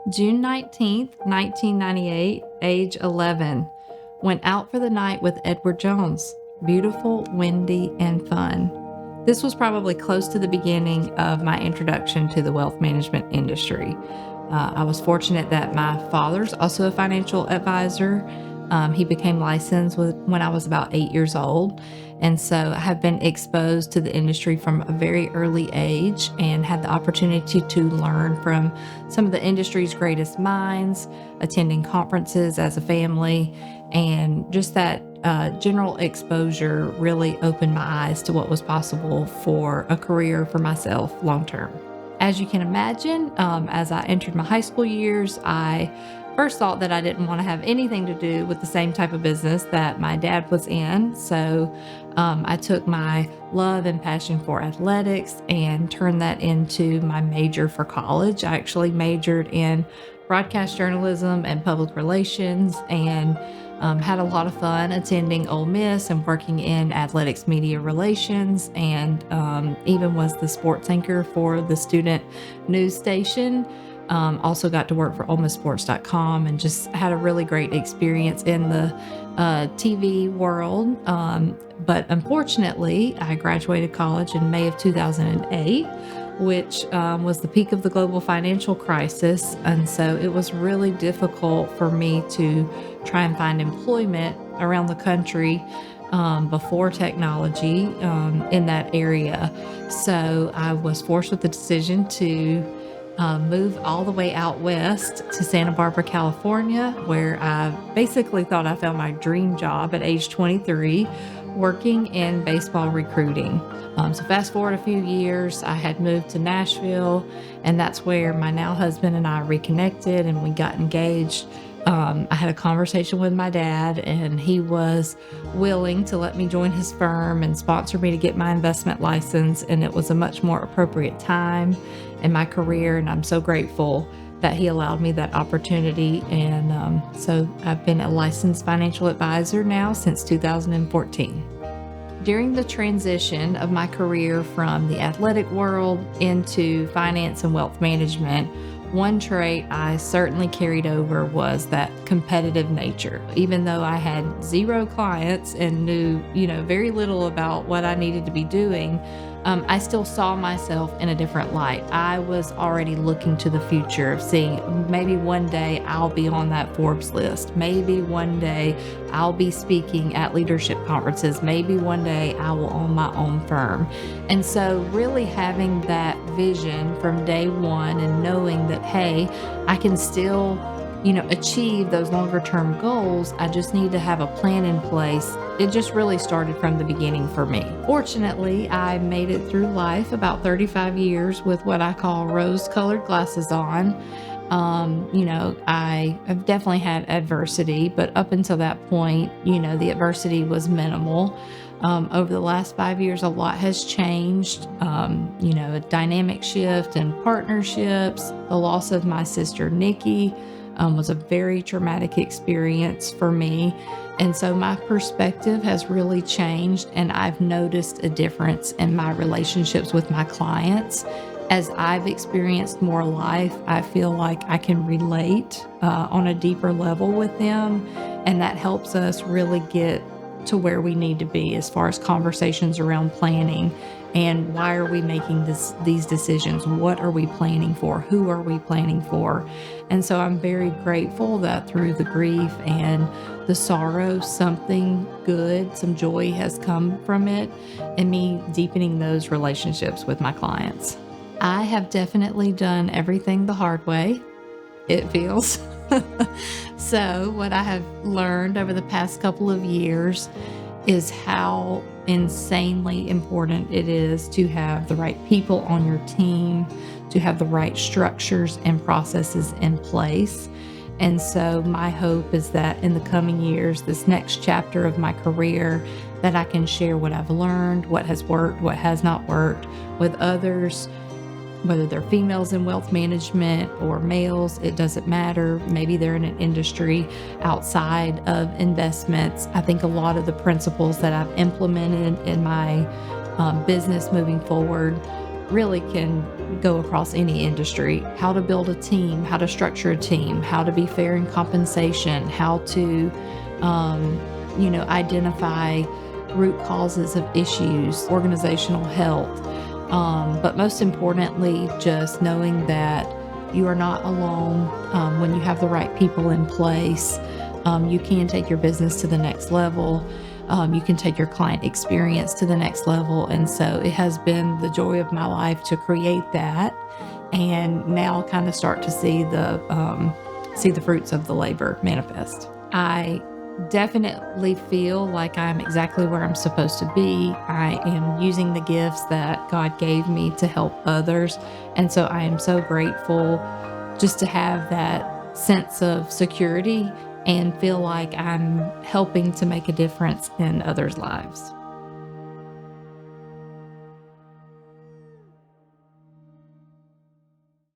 June 19th, 1998, age 11. Went out for the night with Edward Jones. Beautiful, windy, and fun. This was probably close to the beginning of my introduction to the wealth management industry. I was fortunate that my father's also a financial advisor. He became licensed when I was about 8 years old. And so I have been exposed to the industry from a very early age and had the opportunity to learn from some of the industry's greatest minds, attending conferences as a family, and just that general exposure really opened my eyes to what was possible for a career for myself long term. As you can imagine, as I entered my high school years, I first thought that I didn't want to have anything to do with the same type of business that my dad was in. So I took my love and passion for athletics and turned that into my major for college. I actually majored in broadcast journalism and public relations, and had a lot of fun attending Ole Miss and working in athletics media relations, and even was the sports anchor for the student news station. Also got to work for OleMissSports.com and just had a really great experience in the TV world. But unfortunately, I graduated college in May of 2008, which was the peak of the global financial crisis. And so it was really difficult for me to try and find employment around the country before technology in that area. So I was forced with the decision to move all the way out west to Santa Barbara, California, where I basically thought I found my dream job at age 23, working in baseball recruiting. So fast forward a few years, I had moved to Nashville, and that's where my now husband and I reconnected and we got engaged. I had a conversation with my dad, and he was willing to let me join his firm and sponsor me to get my investment license. And it was a much more appropriate time in my career. And I'm so grateful that he allowed me that opportunity. And so I've been a licensed financial advisor now since 2014. During the transition of my career from the athletic world into finance and wealth management, one trait I certainly carried over was that competitive nature. Even though I had zero clients and knew, very little about what I needed to be doing, I still saw myself in a different light. I was already looking to the future of seeing maybe one day I'll be on that Forbes list. Maybe one day I'll be speaking at leadership conferences. Maybe one day I will own my own firm. And so really having that vision from day one and knowing that, hey, I can still achieve those longer term goals. I just need to have a plan in place. It just really started from the beginning for me. Fortunately, I made it through life about 35 years with what I call rose-colored glasses on. I have definitely had adversity, but up until that point, the adversity was minimal. Over the last 5 years, a lot has changed. A dynamic shift in partnerships. The loss of my sister, Nikki, was a very traumatic experience for me. And so my perspective has really changed, and I've noticed a difference in my relationships with my clients. As I've experienced more life, I feel like I can relate on a deeper level with them, and that helps us really get to where we need to be as far as conversations around planning and why are we making these decisions? What are we planning for? Who are we planning for? And so I'm very grateful that through the grief and the sorrow, something good, some joy has come from it, and me deepening those relationships with my clients. I have definitely done everything the hard way, it feels. So what I have learned over the past couple of years is how insanely important it is to have the right people on your team, to have the right structures and processes in place. And so my hope is that in the coming years, this next chapter of my career, that I can share what I've learned, what has worked, what has not worked with others, whether they're females in wealth management or males, it doesn't matter. Maybe they're in an industry outside of investments. I think a lot of the principles that I've implemented in my business moving forward really can go across any industry. How to build a team, how to structure a team, how to be fair in compensation, how to, identify root causes of issues, organizational health. But most importantly, just knowing that you are not alone. When you have the right people in place, you can take your business to the next level. You can take your client experience to the next level. And so it has been the joy of my life to create that, and now kind of start to see the fruits of the labor manifest. I definitely feel like I'm exactly where I'm supposed to be. I am using the gifts that God gave me to help others. And so I am so grateful just to have that sense of security and feel like I'm helping to make a difference in others' lives.